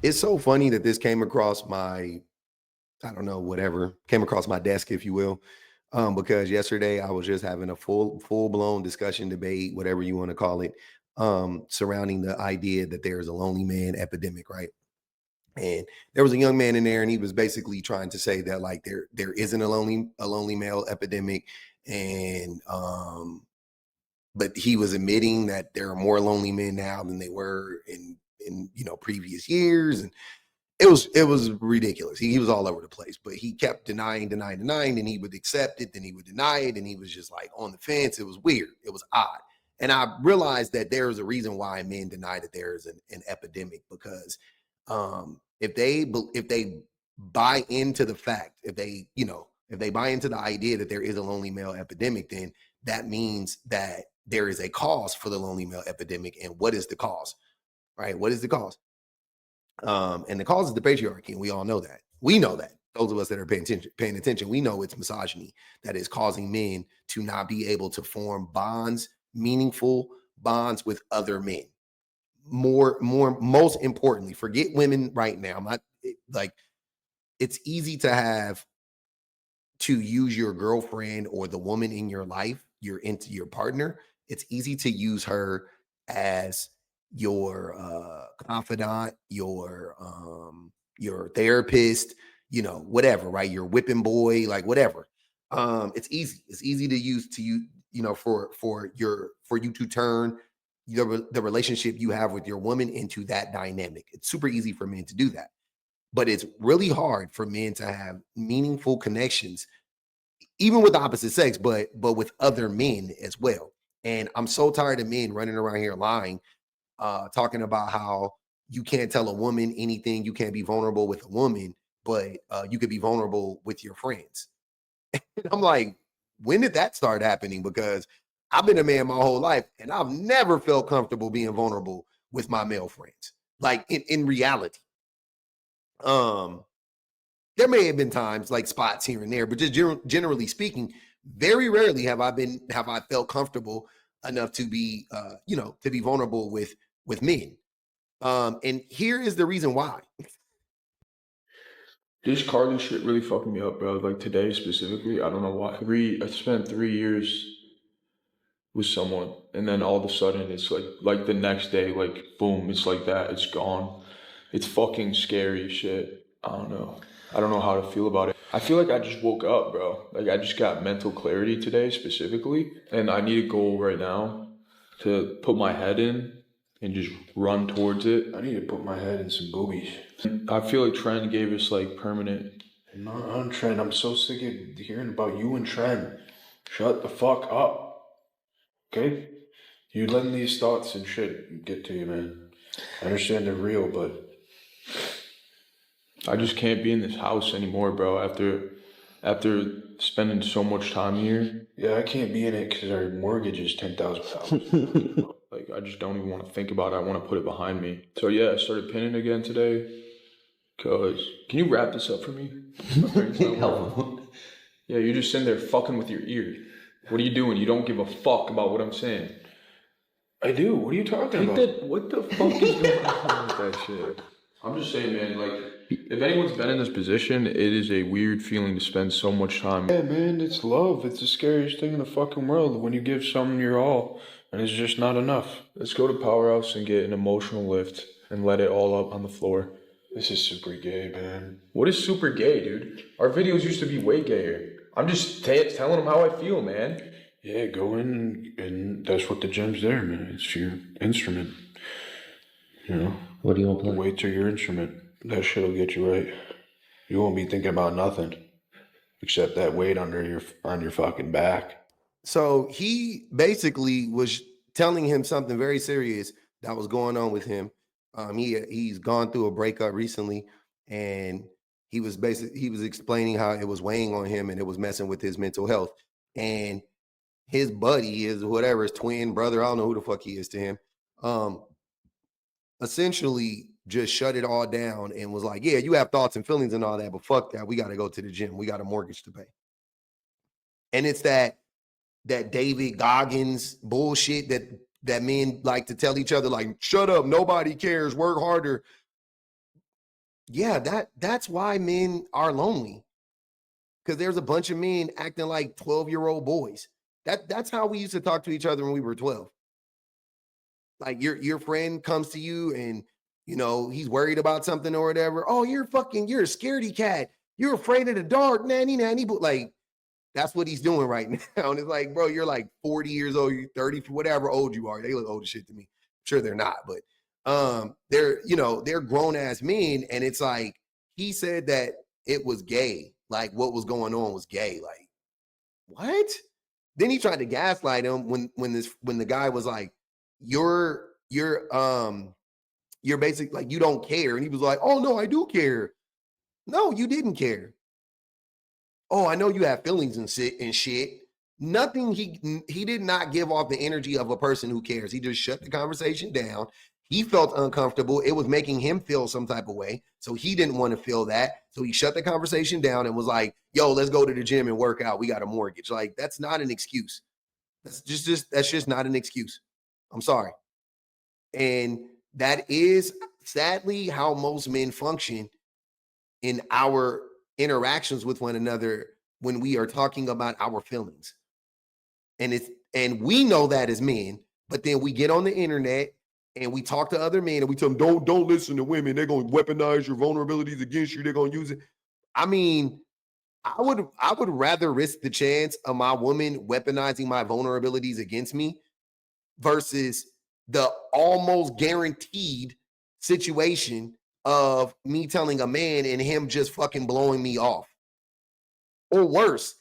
It's so funny that this came across my, I don't know, whatever, came across my desk, if you will. Because yesterday I was just having a full blown discussion, debate, whatever you want to call it, surrounding the idea that there is a lonely man epidemic, right? And there was a young man in there, and he was basically trying to say that like there isn't a lonely male epidemic, and but he was admitting that there are more lonely men now than they were in previous years, and it was ridiculous. He was all over the place, but he kept denying, and he would accept it, then he would deny it, and he was just like on the fence. It was weird. It was odd. And I realized that there is a reason why men deny that there is an epidemic, because if they buy into the fact, if they buy into the idea that there is a lonely male epidemic, then that means that there is a cause for the lonely male epidemic. And what is the cause? Right? What is the cause? And the cause is the patriarchy, and we all know that. We know that. Those of us that are paying attention, we know it's misogyny that is causing men to not be able to form bonds, meaningful bonds with other men. Most importantly, forget women right now. I'm not like, it's easy to use your girlfriend or the woman in your life, your partner. It's easy to use her as your confidant, your therapist, whatever, right? Your whipping boy, like whatever. It's easy. It's easy to use to you, for you to turn the relationship you have with your woman into that dynamic. It's super easy for men to do that, but it's really hard for men to have meaningful connections, even with the opposite sex, but with other men as well. And I'm so tired of men running around here lying, talking about how you can't tell a woman anything, you can't be vulnerable with a woman, but you could be vulnerable with your friends. And I'm like, when did that start happening? Because I've been a man my whole life, and I've never felt comfortable being vulnerable with my male friends, like in reality. Um, there may have been times, like spots here and there, but just generally speaking, very rarely have I felt comfortable enough to be to be vulnerable with men. And here is the reason why. This Carly shit really fucking me up, bro. Like today specifically, I don't know why. I spent 3 years with someone, and then all of a sudden, it's like the next day, like boom, it's like that. It's gone. It's fucking scary shit. I don't know. I don't know how to feel about it. I feel like I just woke up, bro. Like I just got mental clarity today specifically, and I need a goal right now to put my head in and just run towards it. I need to put my head in some boobies. I feel like Trent gave us like permanent. Not on Trent. I'm so sick of hearing about you and Trent. Shut the fuck up. Okay? You letting these thoughts and shit get to you, man. I understand they're real, but I just can't be in this house anymore, bro. After spending so much time here, yeah, I can't be in it because our mortgage is $10,000. like I just don't even want to think about it. I want to put it behind me. So yeah, I started pinning again today. Cause can you wrap this up for me? My brain's not working. Yeah, you're just sitting there fucking with your ear. What are you doing? You don't give a fuck about what I'm saying. I do. What are you talking about? What the fuck is going on with that shit? I'm just saying, man, like, if anyone's been in this position, it is a weird feeling to spend so much time. Yeah, man, it's love. It's the scariest thing in the fucking world when you give someone your all and it's just not enough. Let's go to Powerhouse and get an emotional lift and let it all up on the floor. This is super gay, man. What is super gay, dude? Our videos used to be way gayer. I'm just telling them how I feel, man. Yeah, go in and that's what the gym's there, man. It's your instrument. You know? What do you want to The play? weights are your instrument. That shit'll get you right. You won't be thinking about nothing except that weight on your fucking back. So he basically was telling him something very serious that was going on with him. He's gone through a breakup recently, and he was explaining how it was weighing on him and it was messing with his mental health. And his buddy, his whatever, his twin brother, I don't know who the fuck he is to him, essentially just shut it all down and was like, yeah, you have thoughts and feelings and all that, but fuck that. We got to go to the gym. We got a mortgage to pay. And it's that David Goggins bullshit that men like to tell each other, like, shut up, nobody cares, work harder. Yeah, that's why men are lonely. Because there's a bunch of men acting like 12-year-old boys. That's how we used to talk to each other when we were 12. Like your friend comes to you and he's worried about something or whatever. Oh, you're a scaredy cat. You're afraid of the dark, nanny nanny. But like that's what he's doing right now. And it's like, bro, you're like 40 years old, you're 30, whatever old you are. They look old as shit to me. I'm sure they're not, but they're grown ass men, and it's like he said that it was gay. Like what was going on was gay. Like, what? Then he tried to gaslight him when the guy was like, you're basic like you don't care. And he was like, oh no, I do care. No, you didn't care. Oh, I know you have feelings and shit. Nothing. He did not give off the energy of a person who cares. He just shut the conversation down. He felt uncomfortable. It was making him feel some type of way. So he didn't want to feel that. So he shut the conversation down and was like, yo, let's go to the gym and work out. We got a mortgage. Like, that's not an excuse. That's just not an excuse. I'm sorry. And that is sadly how most men function in our interactions with one another when we are talking about our feelings. And we know that as men, but then we get on the internet and we talk to other men and we tell them, don't listen to women. They're going to weaponize your vulnerabilities against you. They're going to use it. I mean, I would rather risk the chance of my woman weaponizing my vulnerabilities against me versus the almost guaranteed situation of me telling a man and him just fucking blowing me off. Or worse,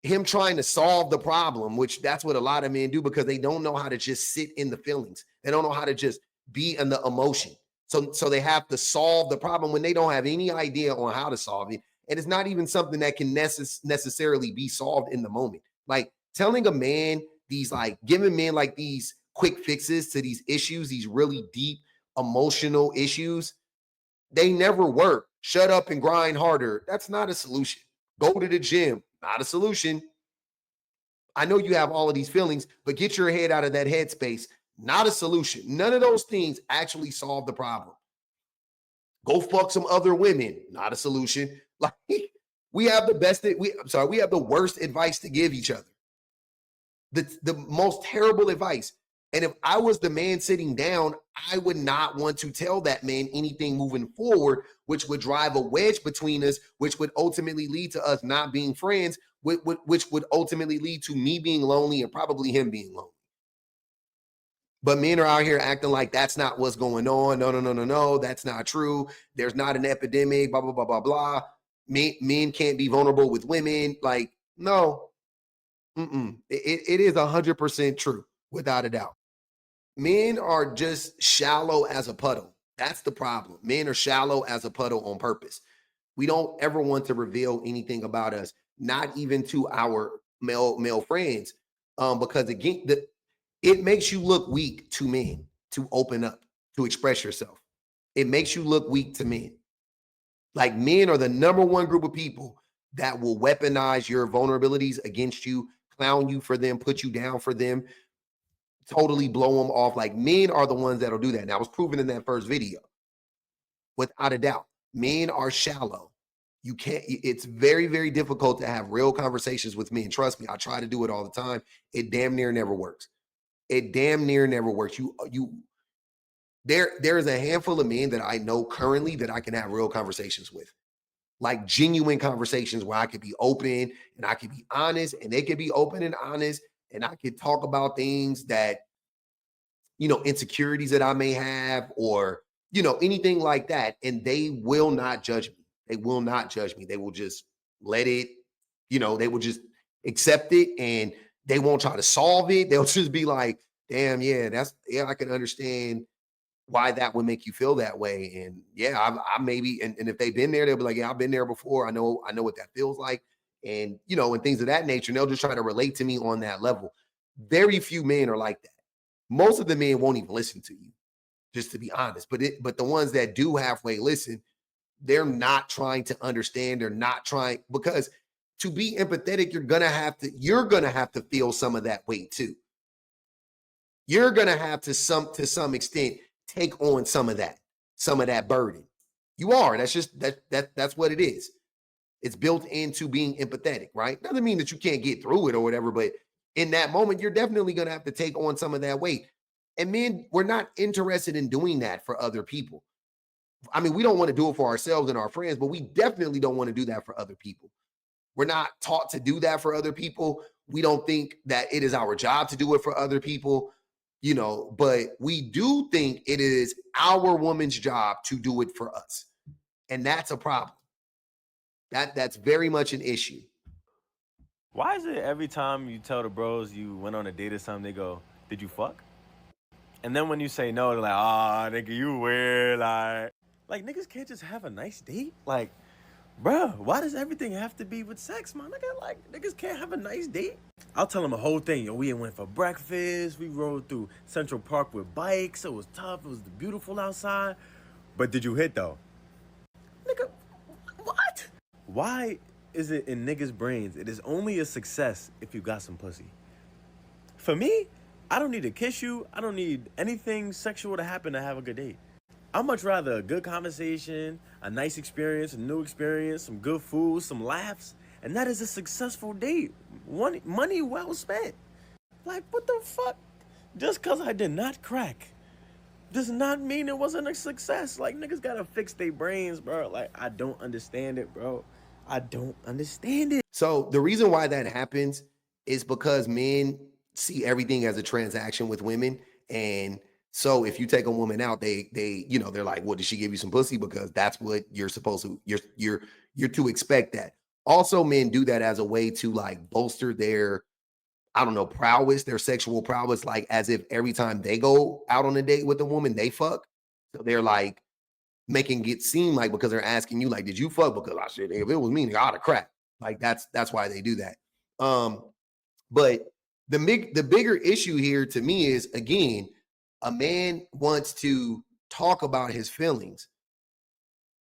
him trying to solve the problem, which that's what a lot of men do because they don't know how to just sit in the feelings. They don't know how to just be in the emotion. So they have to solve the problem when they don't have any idea on how to solve it. And it's not even something that can necessarily be solved in the moment. Like telling a man giving men like these quick fixes to these issues, these really deep emotional issues, they never work. Shut up and grind harder. That's not a solution. Go to the gym, not a solution. I know you have all of these feelings, but get your head out of that headspace. Not a solution. None of those things actually solve the problem. Go fuck some other women. Not a solution. Like we have the worst advice to give each other. The most terrible advice. And if I was the man sitting down, I would not want to tell that man anything moving forward, which would drive a wedge between us, which would ultimately lead to us not being friends, which would ultimately lead to me being lonely and probably him being lonely. But men are out here acting like that's not what's going on. No, no, no, no, no. That's not true. There's not an epidemic, blah, blah, blah, blah, blah. Men can't be vulnerable with women. Like, no. It is 100% true, without a doubt. Men are just shallow as a puddle. That's the problem. Men are shallow as a puddle on purpose. We don't ever want to reveal anything about us, not even to our male friends, because again, it makes you look weak to men to open up, to express yourself. It makes you look weak to men. Like men are the number one group of people that will weaponize your vulnerabilities against you, clown you for them, put you down for them, totally blow them off. Like men are the ones that'll do that. Now, I was proven in that first video, without a doubt. Men are shallow. You can't, it's very, very difficult to have real conversations with men. Trust me, I try to do it all the time. It damn near never works. It damn near never works. There is a handful of men that I know currently that I can have real conversations with. Like genuine conversations where I could be open and I could be honest and they could be open and honest and I could talk about things that, insecurities that I may have or, anything like that. And they will not judge me. They will not judge me. They will just let it, they will just accept it and they won't try to solve it. They'll just be like, damn, yeah, I can understand why that would make you feel that way. And yeah, I maybe, and if they've been there, they'll be like, yeah, I've been there before. I know what that feels like. And, and things of that nature. And they'll just try to relate to me on that level. Very few men are like that. Most of the men won't even listen to you, just to be honest. But the ones that do halfway listen, they're not trying to understand. They're not trying, because to be empathetic, you're gonna have to feel some of that weight too. You're gonna have to some extent take on some of that burden. You are. That's just that's what it is. It's built into being empathetic, right? Doesn't mean that you can't get through it or whatever, but in that moment, you're definitely gonna have to take on some of that weight. And men, we're not interested in doing that for other people. I mean, we don't want to do it for ourselves and our friends, but we definitely don't want to do that for other people. We're not taught to do that for other people. We don't think that it is our job to do it for other people, but we do think it is our woman's job to do it for us. And that's a problem. That's very much an issue. Why is it every time you tell the bros you went on a date or something, they go, "Did you fuck?" And then when you say no, they're like, "Ah, nigga, you weird." Like niggas can't just have a nice date. Like, bruh, why does everything have to be with sex, man? Nigga, like niggas can't have a nice date. I'll tell them a whole thing. Yo, we went for breakfast. We rode through Central Park with bikes. It was tough. It was beautiful outside. But did you hit though? Nigga, what? Why is it in niggas' brains it is only a success if you got some pussy? For me, I don't need to kiss you. I don't need anything sexual to happen to have a good date. I'd much rather a good conversation, a nice experience, a new experience, some good food, some laughs, and that is a successful date. Money well spent. Like, what the fuck? Just because I did not crack does not mean it wasn't a success. Like, niggas gotta fix their brains, bro. Like, I don't understand it, bro. I don't understand it. So the reason why that happens is because men see everything as a transaction with women. And so if you take a woman out, they're like, well, did she give you some pussy? Because that's what you're supposed to, you're to expect that. Also, men do that as a way to like bolster their, I don't know, prowess, their sexual prowess, like as if every time they go out on a date with a woman, they fuck. So they're like making it seem like, because they're asking you, like, did you fuck? Because I said, if it was me, I'd have cracked. Like that's why they do that. But the bigger issue here to me is, again, a man wants to talk about his feelings,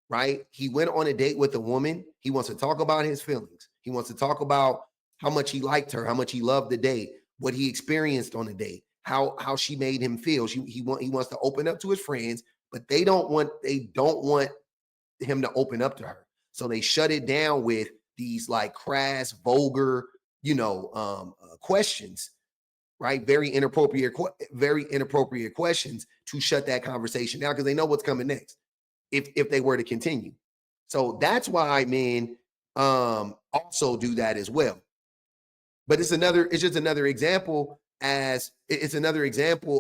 right? He went on a date with a woman. He wants to talk about his feelings. He wants to talk about how much he liked her, how much he loved the date, what he experienced on the date, how she made him feel. He wants to open up to his friends, but they don't want him to open up to her. So they shut it down with these like crass, vulgar, questions, right? Very inappropriate questions to shut that conversation down because they know what's coming next if they were to continue. So that's why men also do that as well. But it's just another example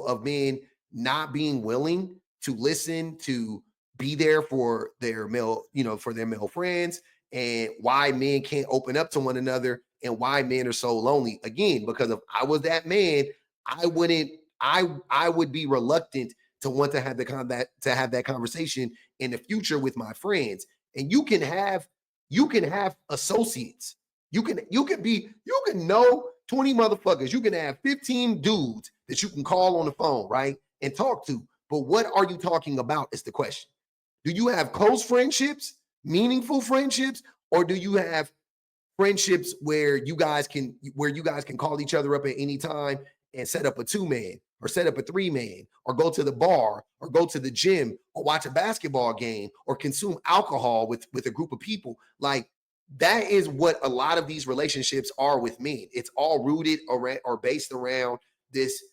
of men not being willing to listen, to be there for their male friends, and why men can't open up to one another and why men are so lonely. Again, because if I was that man, I would be reluctant to want to have that conversation in the future with my friends. And you can have associates. You can know 20 motherfuckers. You can have 15 dudes that you can call on the phone, right? And talk to. But what are you talking about is the question. Do you have close friendships, meaningful friendships, or do you have friendships where you guys can call each other up at any time and set up a 2-man or set up a 3-man or go to the bar or go to the gym or watch a basketball game or consume alcohol with a group of people? Like, that is what a lot of these relationships are with men. It's all rooted or based around this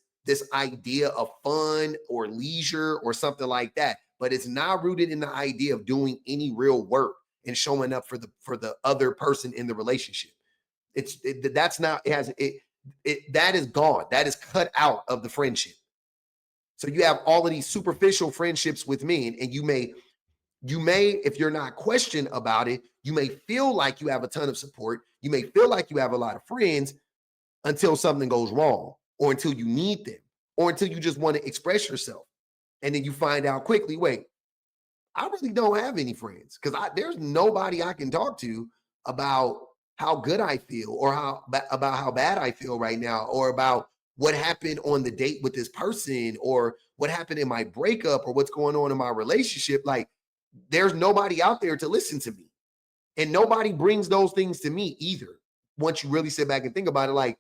idea of fun or leisure or something like that. But it's not rooted in the idea of doing any real work and showing up for the other person in the relationship. That is gone. That is cut out of the friendship. So you have all of these superficial friendships with men, and you may, if you're not questioned about it, you may feel like you have a ton of support. You may feel like you have a lot of friends until something goes wrong, or until you need them, or until you just want to express yourself. And then you find out quickly, wait, I really don't have any friends because there's nobody I can talk to about how good I feel or about how bad I feel right now, or about what happened on the date with this person, or what happened in my breakup, or what's going on in my relationship. Like, there's nobody out there to listen to me, and nobody brings those things to me either. Once you really sit back and think about it, like,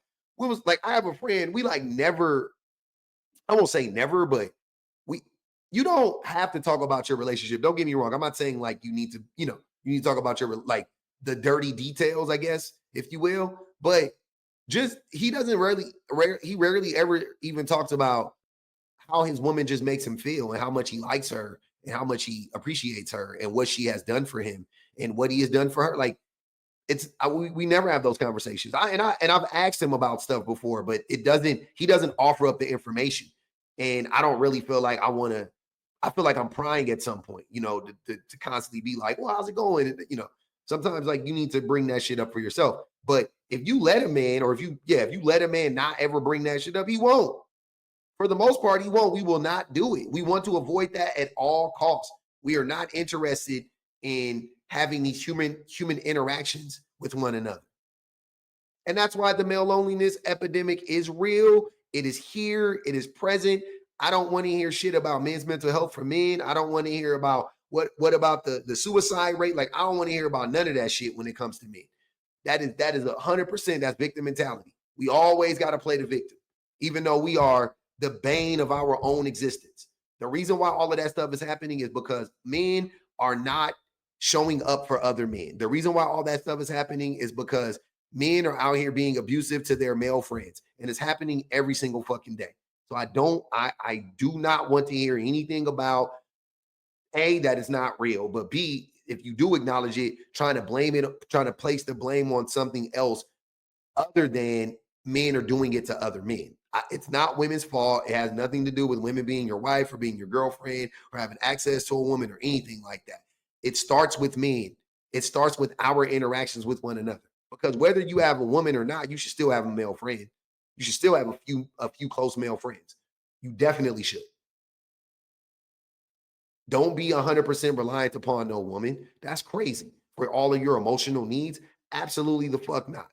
I have a friend, we like never, I won't say never, but we you don't have to talk about your relationship. Don't get me wrong. I'm not saying like you need to, you need to talk about your like the dirty details, I guess, if you will. But just he doesn't he rarely ever even talks about how his woman just makes him feel and how much he likes her and how much he appreciates her and what she has done for him and what he has done for her. Like we never have those conversations. I've asked him about stuff before, but he doesn't offer up the information. And I don't really feel like I feel like I'm prying at some point, to constantly be like, well, how's it going? And, sometimes like you need to bring that shit up for yourself. But if you let a man, or if you let a man not ever bring that shit up, he won't. For the most part, he won't. We will not do it. We want to avoid that at all costs. We are not interested in having these human interactions with one another. And that's why the male loneliness epidemic is real. It is here. It is present. I don't want to hear shit about men's mental health for men. I don't want to hear about what about the suicide rate. Like, I don't want to hear about none of that shit when it comes to men. That is 100%. That's victim mentality. We always got to play the victim, even though we are the bane of our own existence. The reason why all of that stuff is happening is because men are not showing up for other men. The reason why all that stuff is happening is because men are out here being abusive to their male friends, and it's happening every single fucking day. So I do not want to hear anything about A, that is not real, but B, if you do acknowledge it, trying to place the blame on something else other than men are doing it to other men. It's not women's fault. It has nothing to do with women being your wife or being your girlfriend or having access to a woman or anything like that. It starts with men. It starts with our interactions with one another. Because whether you have a woman or not, you should still have a male friend. You should still have a few close male friends. You definitely should. Don't be 100% reliant upon no woman. That's crazy. For all of your emotional needs, absolutely the fuck not.